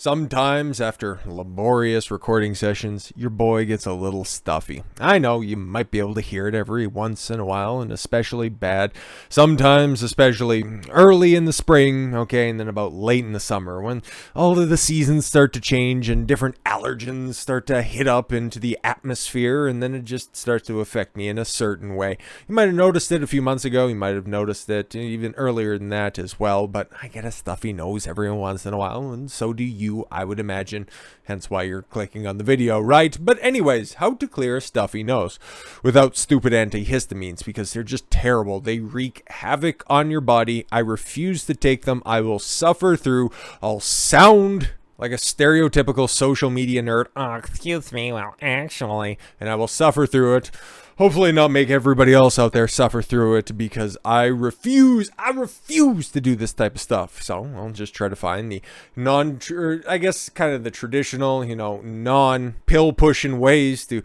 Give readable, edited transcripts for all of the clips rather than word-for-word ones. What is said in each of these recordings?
Sometimes, after laborious recording sessions, your boy gets a little stuffy. I know you might be able to hear it every once in a while, and especially bad. Sometimes, especially early in the spring, okay, and then about late in the summer, when all of the seasons start to change and different allergens start to hit up into the atmosphere, and then it just starts to affect me in a certain way. You might have noticed it a few months ago, you might have noticed it even earlier than that as well, but I get a stuffy nose every once in a while, and so do you. I would imagine, hence why you're clicking on the video, right? But anyways, how to clear a stuffy nose without stupid antihistamines, because they're just terrible. They wreak havoc on your body. I refuse to take them. I will suffer through. I'll sound like a stereotypical social media nerd. Oh, excuse me, well, actually, and I will suffer through it. Hopefully not make everybody else out there suffer through it, because I refuse to do this type of stuff. So I'll just try to find the I guess kind of the traditional, non-pill pushing ways to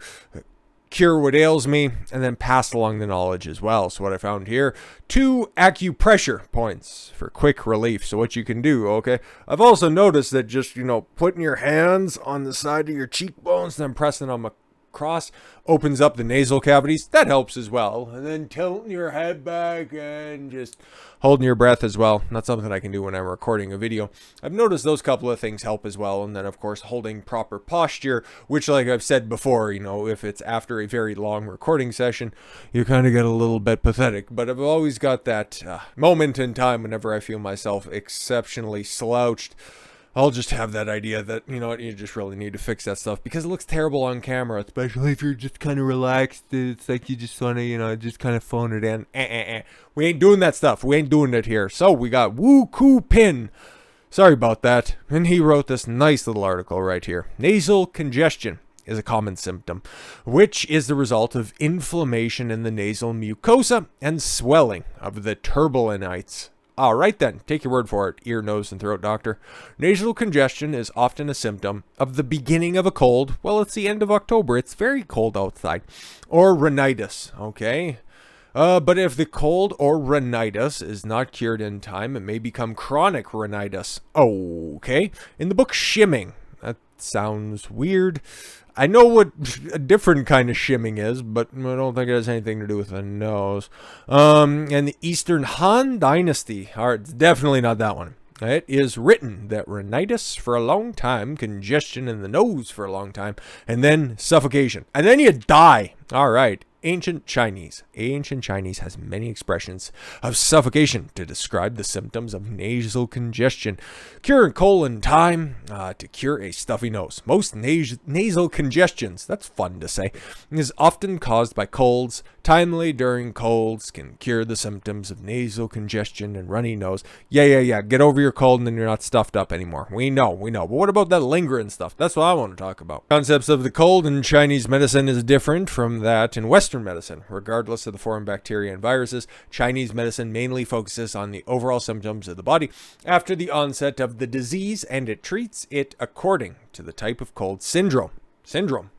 cure what ails me, and then pass along the knowledge as well. So what I found here, 2 acupressure points for quick relief. So what you can do, okay? I've also noticed that just, putting your hands on the side of your cheekbones, then pressing them across, opens up the nasal cavities. That helps as well. And then tilting your head back and just holding your breath as well. Not something I can do when I'm recording a video. I've noticed those couple of things help as well. And then, of course, holding proper posture, which, like I've said before, if it's after a very long recording session, you kind of get a little bit pathetic. But I've always got that moment in time whenever I feel myself exceptionally slouched. I'll just have that idea that, you just really need to fix that stuff, because it looks terrible on camera, especially if you're just kind of relaxed. It's like you just want to, just kind of phone it in. We ain't doing that stuff. We ain't doing it here. So we got Woo Koo Pin. Sorry about that. And he wrote this nice little article right here. Nasal congestion is a common symptom, which is the result of inflammation in the nasal mucosa and swelling of the turbulinites. All right then, take your word for it, ear, nose, and throat doctor. Nasal congestion is often a symptom of the beginning of a cold. Well, it's the end of October. It's very cold outside. Or rhinitis, okay? But if the cold or rhinitis is not cured in time, it may become chronic rhinitis. Okay? In the book Shimming, that sounds weird. I know what a different kind of shimming is, but I don't think it has anything to do with the nose. And the Eastern Han Dynasty, it's definitely not that one. It is written that rhinitis for a long time, congestion in the nose for a long time, and then suffocation. And then you die. All right. Ancient Chinese has many expressions of suffocation to describe the symptoms of nasal congestion. Cure colon time to cure a stuffy nose. Most nasal congestions, that's fun to say, is often caused by colds. Timely during colds can cure the symptoms of nasal congestion and runny nose. Yeah. Get over your cold and then you're not stuffed up anymore. We know. But what about that lingering stuff? That's what I want to talk about. Concepts of the cold in Chinese medicine is different from that in Western medicine. Regardless of the foreign bacteria and viruses, Chinese medicine mainly focuses on the overall symptoms of the body after the onset of the disease, and it treats it according to the type of cold syndrome.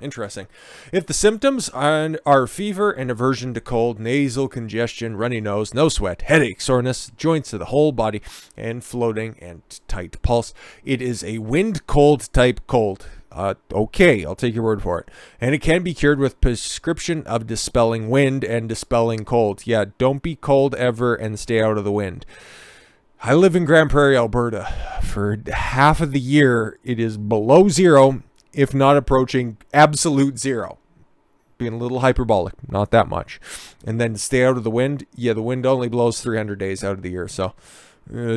Interesting. If the symptoms are fever and aversion to cold, nasal congestion, runny nose, no sweat, headache, soreness, joints of the whole body, and floating and tight pulse, it is a wind cold type cold. Okay, I'll take your word for it. And it can be cured with prescription of dispelling wind and dispelling cold. Yeah, don't be cold ever and stay out of the wind. I live in Grand Prairie, Alberta. For half of the year, it is below zero, if not approaching absolute zero. Being a little hyperbolic, not that much. And then stay out of the wind. Yeah, the wind only blows 300 days out of the year, so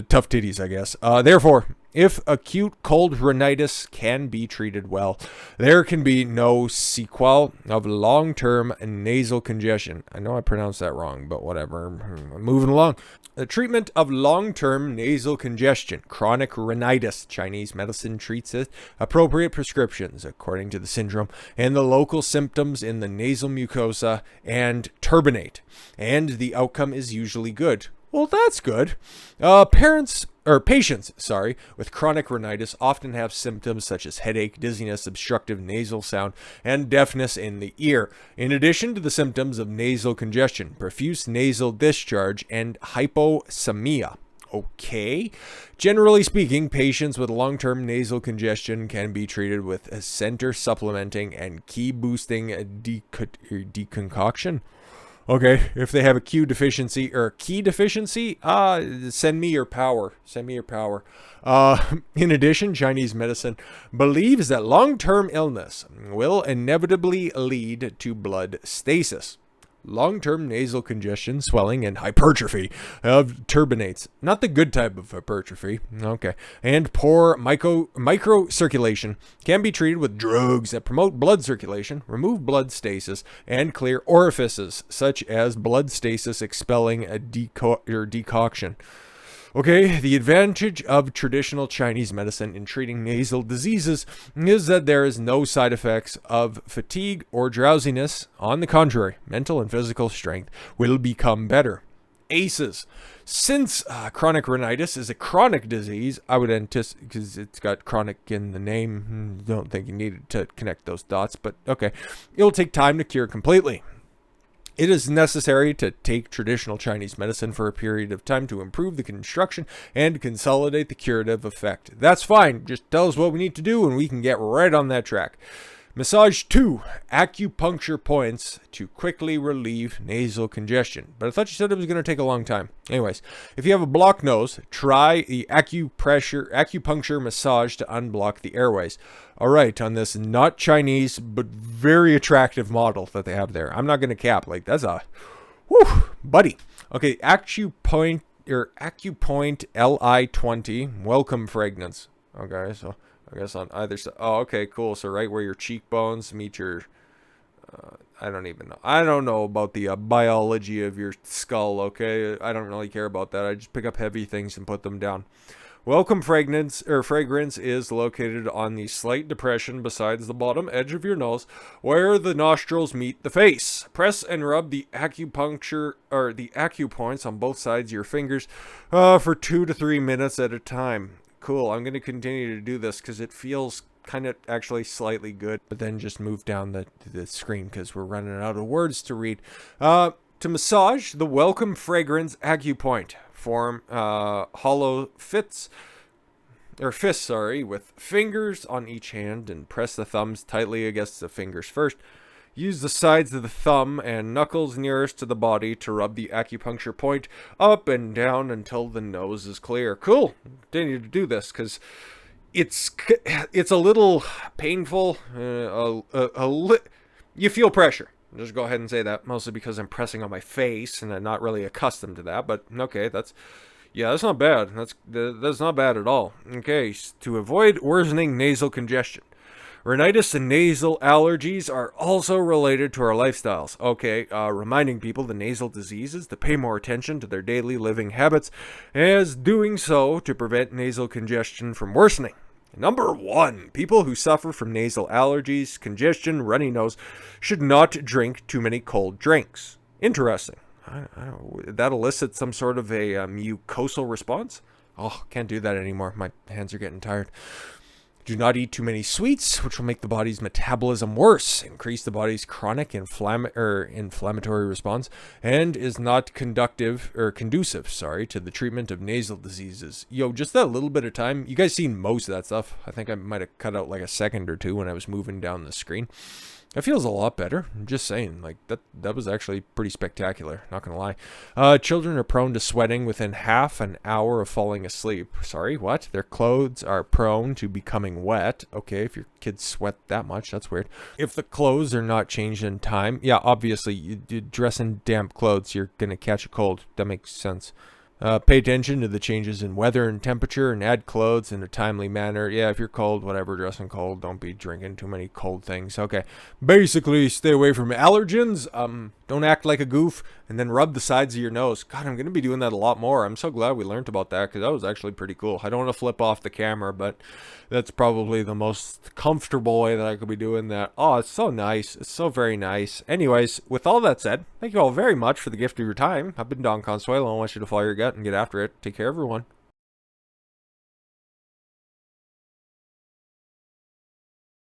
tough titties, I guess. Therefore, if acute cold rhinitis can be treated well, there can be no sequel of long-term nasal congestion. I know I pronounced that wrong, but whatever. I'm moving along. The treatment of long-term nasal congestion, chronic rhinitis. Chinese medicine treats it. Appropriate prescriptions according to the syndrome and the local symptoms in the nasal mucosa and turbinate. And the outcome is usually good. Well, that's good. Patients with chronic rhinitis often have symptoms such as headache, dizziness, obstructive nasal sound, and deafness in the ear. In addition to the symptoms of nasal congestion, profuse nasal discharge, and hyposemia. Okay. Generally speaking, patients with long-term nasal congestion can be treated with a center supplementing and key boosting deconcoction. Okay, if they have a Q deficiency or a key deficiency, send me your power. Send me your power. In addition, Chinese medicine believes that long-term illness will inevitably lead to blood stasis. Long-term nasal congestion, swelling, and hypertrophy of turbinates. Not the good type of hypertrophy. Okay. And poor microcirculation can be treated with drugs that promote blood circulation, remove blood stasis, and clear orifices, such as blood stasis expelling a decoction. Okay, the advantage of traditional Chinese medicine in treating nasal diseases is that there is no side effects of fatigue or drowsiness. On the contrary, mental and physical strength will become better. ACEs. Since chronic rhinitis is a chronic disease, I would anticipate, because it's got chronic in the name, don't think you needed to connect those dots, but okay. It'll take time to cure completely. It is necessary to take traditional Chinese medicine for a period of time to improve the construction and consolidate the curative effect. That's fine. Just tell us what we need to do and we can get right on that track. Massage 2. Acupuncture points to quickly relieve nasal congestion. But I thought you said it was going to take a long time. Anyways, if you have a blocked nose, try the acupuncture massage to unblock the airways. All right, on this not Chinese but very attractive model that they have there. I'm not going to cap. Like, that's a... Whew, buddy. Okay, Acupoint LI20. Welcome fragrance. Okay, so... I guess on either side. Oh, okay, cool. So right where your cheekbones meet your... I don't even know. I don't know about the biology of your skull, okay? I don't really care about that. I just pick up heavy things and put them down. Welcome fragrance is located on the slight depression besides the bottom edge of your nose where the nostrils meet the face. Press and rub the acupoints on both sides of your fingers for 2 to 3 minutes at a time. Cool. I'm going to continue to do this because it feels kind of actually slightly good, but then just move down the screen because we're running out of words to read. To massage the welcome fragrance acupoint, form hollow fists with fingers on each hand and press the thumbs tightly against the fingers first. Use the sides of the thumb and knuckles nearest to the body to rub the acupuncture point up and down until the nose is clear. Cool. Continue to do this because it's a little painful. You feel pressure. Just go ahead and say that, mostly because I'm pressing on my face and I'm not really accustomed to that. But okay, that's not bad. That's not bad at all. Okay, to avoid worsening nasal congestion. Rhinitis and nasal allergies are also related to our lifestyles. Okay, reminding people the nasal diseases to pay more attention to their daily living habits, as doing so to prevent nasal congestion from worsening. Number 1, people who suffer from nasal allergies, congestion, runny nose should not drink too many cold drinks. Interesting. That elicits some sort of a mucosal response? Oh, can't do that anymore. My hands are getting tired. Do not eat too many sweets, which will make the body's metabolism worse, increase the body's chronic inflammatory response, and is not conducive to the treatment of nasal diseases. Yo, just that little bit of time. You guys seen most of that stuff. I think I might have cut out like a second or two when I was moving down the screen. It feels a lot better. I'm just saying, like that was actually pretty spectacular. Not gonna lie. Children are prone to sweating within half an hour of falling asleep. Sorry, what? Their clothes are prone to becoming wet. Okay, if your kids sweat that much, that's weird. If the clothes are not changed in time, yeah, obviously you dress in damp clothes, you're gonna catch a cold. That makes sense. Pay attention to the changes in weather and temperature and add clothes in a timely manner. Yeah, if you're cold, whatever, dressing cold. Don't be drinking too many cold things. Okay. Basically, stay away from allergens. Don't act like a goof. And then rub the sides of your nose. God, I'm going to be doing that a lot more. I'm so glad we learned about that because that was actually pretty cool. I don't want to flip off the camera, but that's probably the most comfortable way that I could be doing that. Oh, it's so nice. It's so very nice. Anyways, with all that said, thank you all very much for the gift of your time. I've been Don Consuelo. I want you to follow your gut and get after it. Take care, everyone.